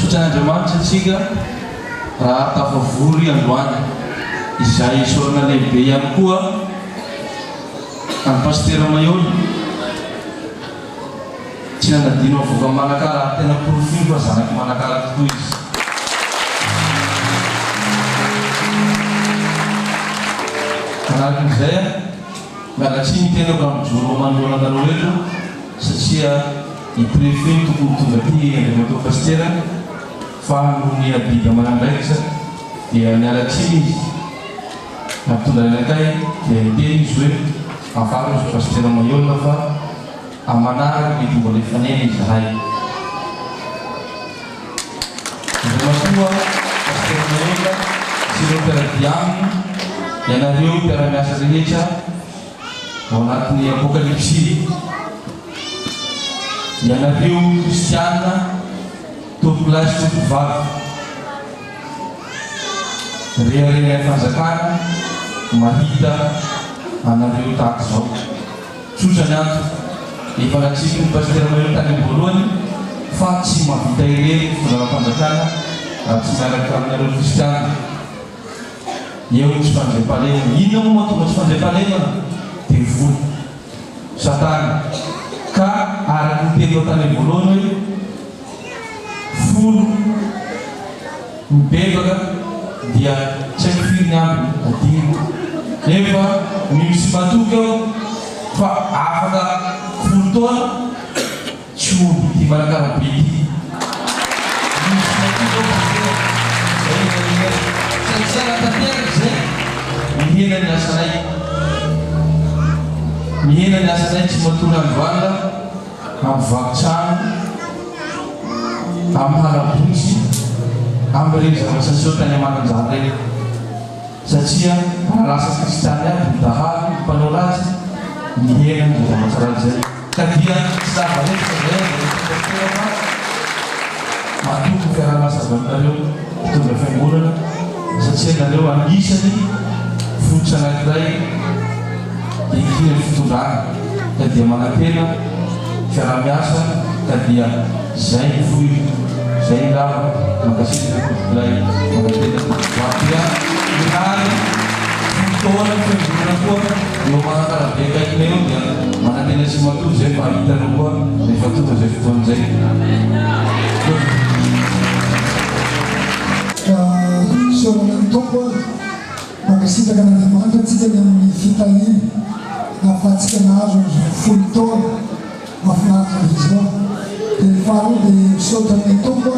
sotran'Andriamanitra atsika raha tafavory androany izay sorana lehibe ihany koa any pastera Mayolo tsy nanadino avoaka manakala tena profil fa zanaky manakala tokoa izy manaraka mialatsiny tenako amin'joro manoloana anareo eto satria i préfet tokony tonga ty Andriamato pastera fa nohony abidy manandraikitra dia mialatsiny izy nampitondrainakay dia teny izy hoe avaro izy pastera Mayolo fa amanaraka mety mbola efanena izy ray Andriamatoa pastera Mayolo sy ireo mpiaradiaminy ianareo mpiaramiasa rehetra ao anatin'ny apokalypsy ianareo kristiana tompolasy tompovavy reharena fanjakana mahita anareo tahaka zao tsotra ny anto efa natsiky ny pastera Mayolo tany voalohany fa tsy mahavita ireny fondram-panjakana raha tsy miaraka aminareo kristiana eo tsy fandraim-pahalemana inona moa mahatonga tsy fandram-pahalemana dia voly satana ka araky ny teny tany voalohany hoe folo mibebaka dia tsy haiko firy ny aminy adino nefa misy matoky ao fa afaka folo taona tsy omby ty manakarabe ty misy matoky ao satria anatanteraka zay mihena ny asanay mihena ny asanay tsy matory androanda amin'ny vakitrano amin'ny halabotsy amin'ireny zava-tsaseho tany amananjara reny satria lasa kristiany aby midahalo mpanao ratsy mihena ny zava-tsaratsy zay ka dia tsy zava-rehetra zay matoky fiaraha-miasa avy aminareo mitondra fiangonana satria nareo anisany fototra anankiray ikirany fitondrana ka dia manantena fiaraha-miasa ka dia zay ny fohy zay ny lava makasitra kotilay manantena dia minary fotoana fiangonana koa eo manakarabe kaikina eo dia manantena sy matory zay fa hitanao koa rehefa tonga zay fotoana zay sorana ny tompo makasitaka n'Andriamanitra atsika ny amin'ny fitahiny nahafahantsika nahazo folo taona mahafinaritra izy ao dia faharoa dia misaotra ny tompo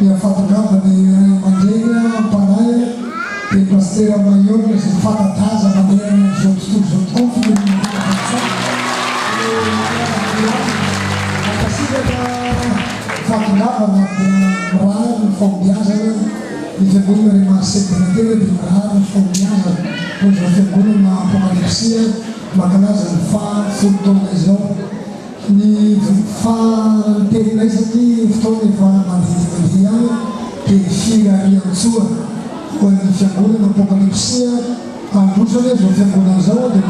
dia fatongavany ray aman-dreny mpanay dia pastera Mayolo izay fantadaza mandeha zao tontolo zao tokoa makasitaka fatongavana dia mirary ny fombiazana ny fiangonana ray mahasetinatena dia mirary ny fombiazana ozy fiangonana apokalypsia mankalaza ny folo taona izao ny fateninay satria fotoana efa mandehandeha ihany dia firariantsoa ho an'ny fiangonana apokalypsia androsany zao fiangonana zao dia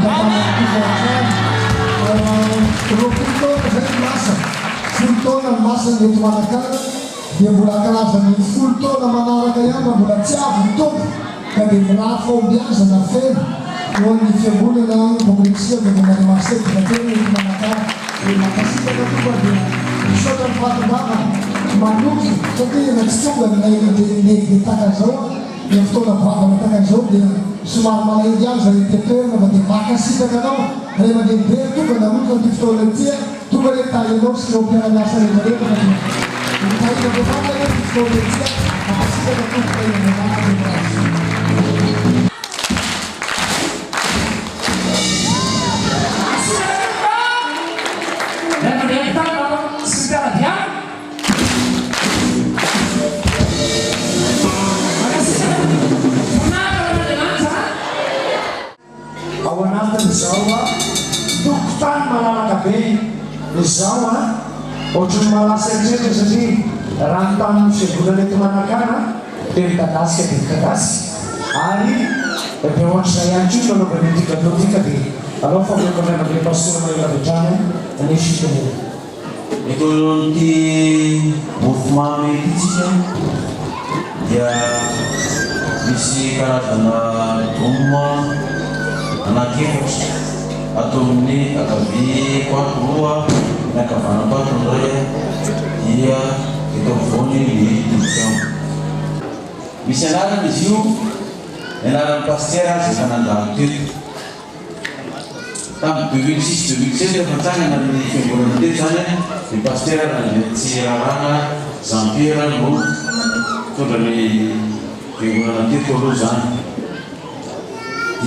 roapolo taona zay ny masa folo taona ny masany eto Manakara dia mbola ankalazany folo taona manaraka ihany fa mbola tsy avy ny tompo ka dia mbola fombiazana feno ho an'ny fiangonana apokalypsia fiangonana mahasetinatena eto Manakara dia makasitaka toa dia misaotra ny fatongavana manoky satria na tsy tonga ny taka zao dia fotoana vavana taka zao dia somary manendy azy zay tetoerana fa dia makasitaka anao rehefa lehibe tonga namonja ny fotoana tia tonga le tahinao sy reo mpiara-miasa rehetrarehetra fa dia mitahina bevaka ny fotoana tia makasitaka tompoka ianavana ao anatin'izao tokotany malalaka be izao ohatrany malasa eritreretra satria raha ny tamin'ny fiangonana eto Manakara dia midadasika dia midadasy ary dia ohatr'izay ihany koa nanaovana ity gâteau tika dia alao famoakanana le pastora Mayolo avy hatrany ny fiteny Itu di movement itu ya misi karena rumah anak kos atau ini atau di kuat nak kapan apa tu dia itu phone ini macam misalnya di situ enaran pastera sekarang dah tam 2006 pertanyaan dari kemudian di sana di pastera dan si Rana Zampira lu tu dari kemudian itu lulusan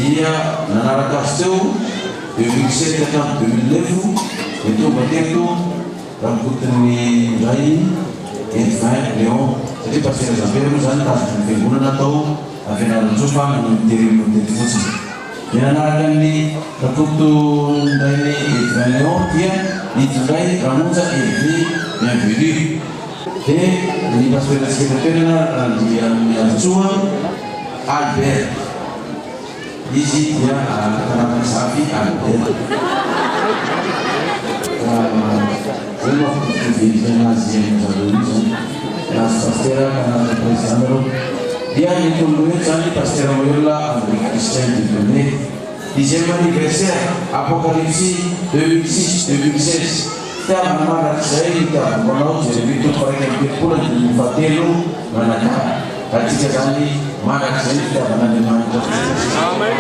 dia nara kastu 2007 tam 2011 itu begitu rambut ini lain infant Leon jadi pastera Zampira lulusan tak kemudian atau akhirnya lupa menjadi musik. Yang akan di terkutuk dari Israel dia dicurai ramusa ini yang beri. Di pasal sekitarnya yang suam Albert. Di sini dia akan sapi Albert. Semua kebijakan yang terlalu pastera karena presiden dia itu dulu cari pastera Moyola Amerika Kristen di dunia. Di zaman anniversaire Apokalipsi 2006-2016 setiap nama saya kita mengenal jadi itu mereka berpulang di Fatelu manakah ketika kali mana saya tidak pernah dimana. Amin.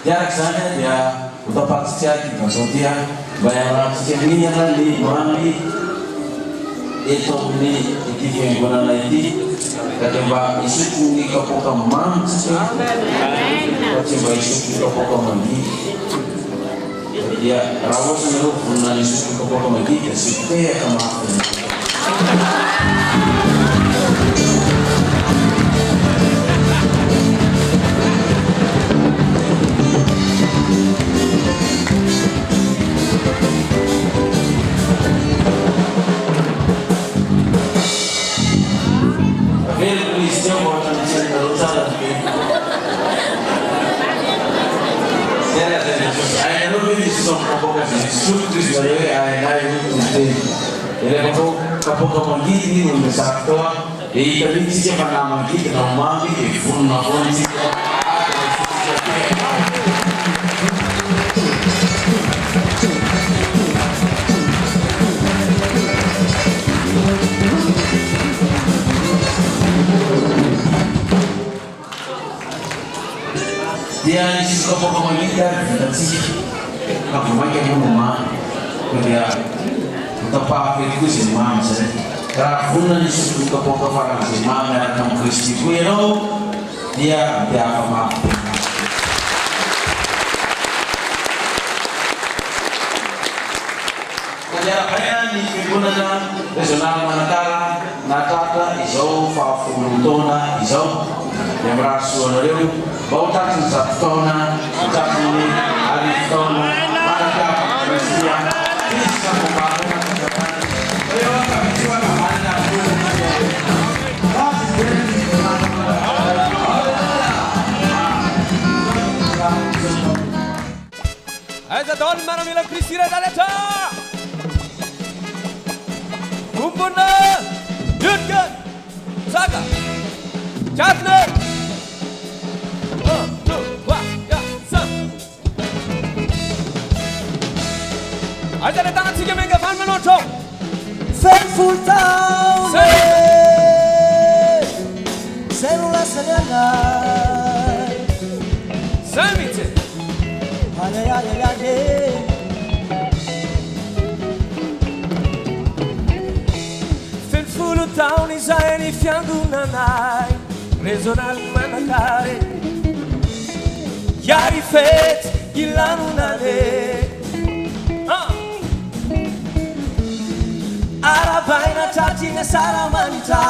Jarak sana dia udah pasti maksud dia bayar sekian ini yang di Mami itu ini yang guna lagi kata isu ini kapok kamang kata isu ini kapok kamang dia rawat seluruh guna isu kapok kamang kita supaya kamang kapok gini sakto tapi siapa nama kita nama kita phone dia isi kapok kita sih kapok kita rumah dia tempat itu sih mam saya karena di situ kapok kapok sih mam yang kamu Kristi dia apa mam kerja apa di kegunaan regional Manakara Natata isau Fafulutona isau yang berasuh dari bau tak satu-satunya tak ini Aristona Manakara Kristian bisa membangun Don Maramila Kristina Daleta Umbuna Yudgan Saga Chatner 1, 2, 3, 4 Aja datang tiga minggu fan menonton Faithful Town Serula Selena Samite Faithful Town Isaeni Fiandunanai Regional Manakare Yari Fet Ilanunane Arabaina Tatina Saramanta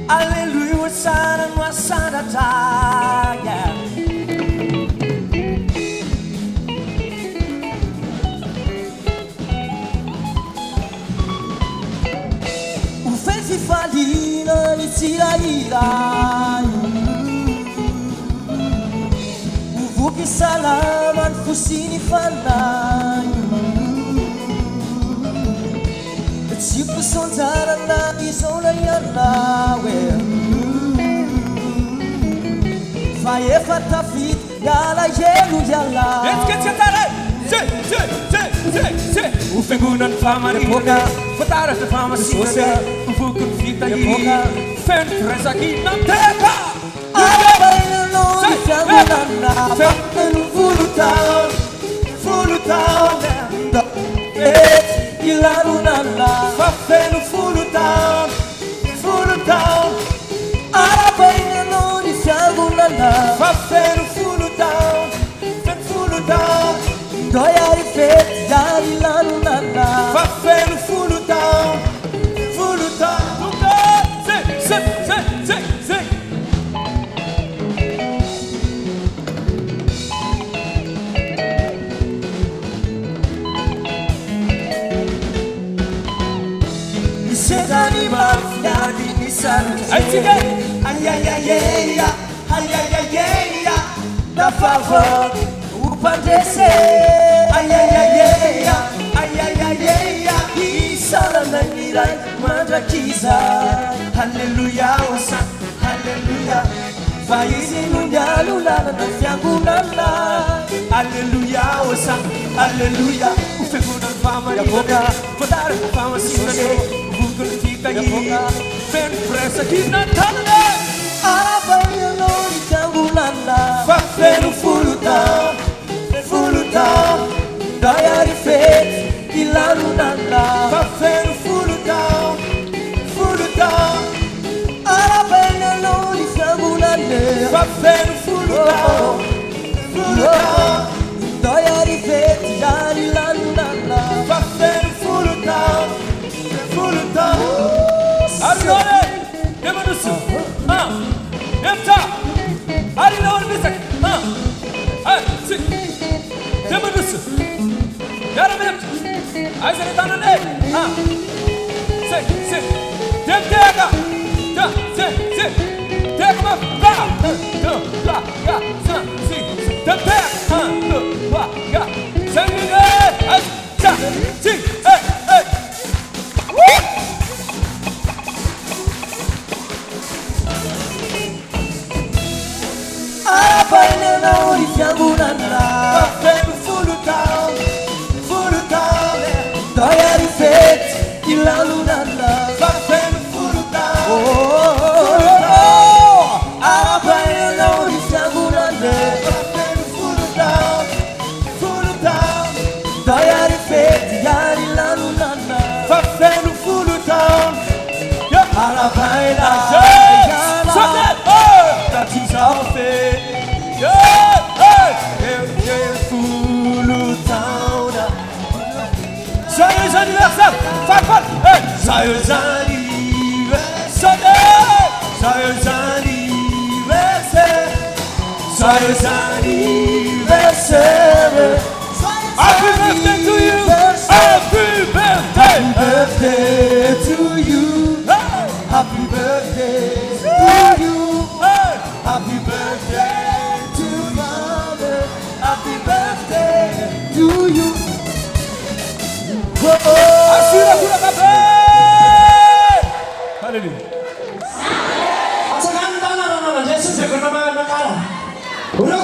Alleluia wasana wasana ta fifaliana ny tsirairay Uvuki salaman fusini fanay Tsipo sonjarana izona ianawe Fa efa tafity yala yelo yala Ufengunan famarina Fatara sa famasina Ufukun fita yi Fen rezaki ng teka Full town Ilanunala Fafenu full town Arabaina non ifyagulala Fafenu full town Doya ifet yari lanunala Fafenu full town Say Sedani mafyadi nisanu Ayayayeya Da favor upandese Ayayayeya Isala nanirai mandrakiza Hallelujah osa Hallelujah Faizi nungalulana na fiangunala Hallelujah osa Hallelujah Ufengunan famarina Fatara sa famasina Ufukun fita yi Fen rezaki ng teka Arabaina non ifyagulala Fafenu full town Dayari fet ilanunala Fafenu full town Arabaina non ifyagulala Fafenu full town Dayari fet ilanunala Fafenu full town Arigone Devanusu Nemta Arinawar bisak Sik Devanusu Yaram nemta Aizane tanane Sik Demtega Sik Tega ma Ba Ga Sa Sik Demtega Ga Sengine Sa Sik Arabaina non ifyagulala Fafenu full town Dayari fet ilanunala Fafenu full town Arabaina non ifyagulala Fafenu full town Dayari fet ilanunala Fafenu full town Arabaina That is our fate Full town Joyeux anniversaire Fakfak Joyeux anniversaire Joyeux anniversaire Happy birthday to you Happy birthday to you Happy birthday to you Happy birthday to mother Happy birthday to you Asira kula kafe Hallelujah Asakan tangan nama Yesus ya karena makan makanan. Udah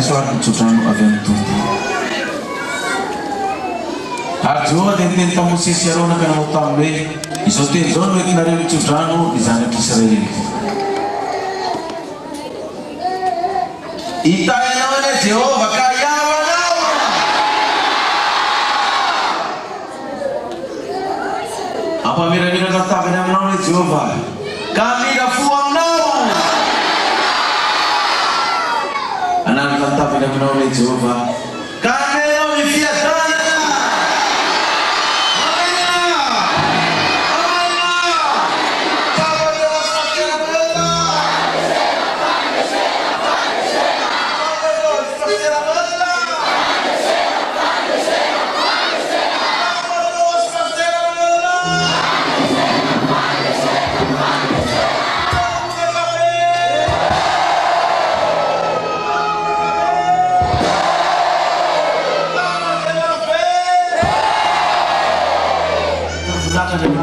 Kasuan Cudrano Avian Tutu Arjua Tintin Tamu Sisiaro na kana utambe Isotin Zon Wek Nari Cudrano Izana Kisraeli Ita enone Jehovah kaya wanau Apa mira-mira kata kena menolak Jehovah kami dafuang nau Anak kata kena menolak Jehovah kami nau fiatan Silakan.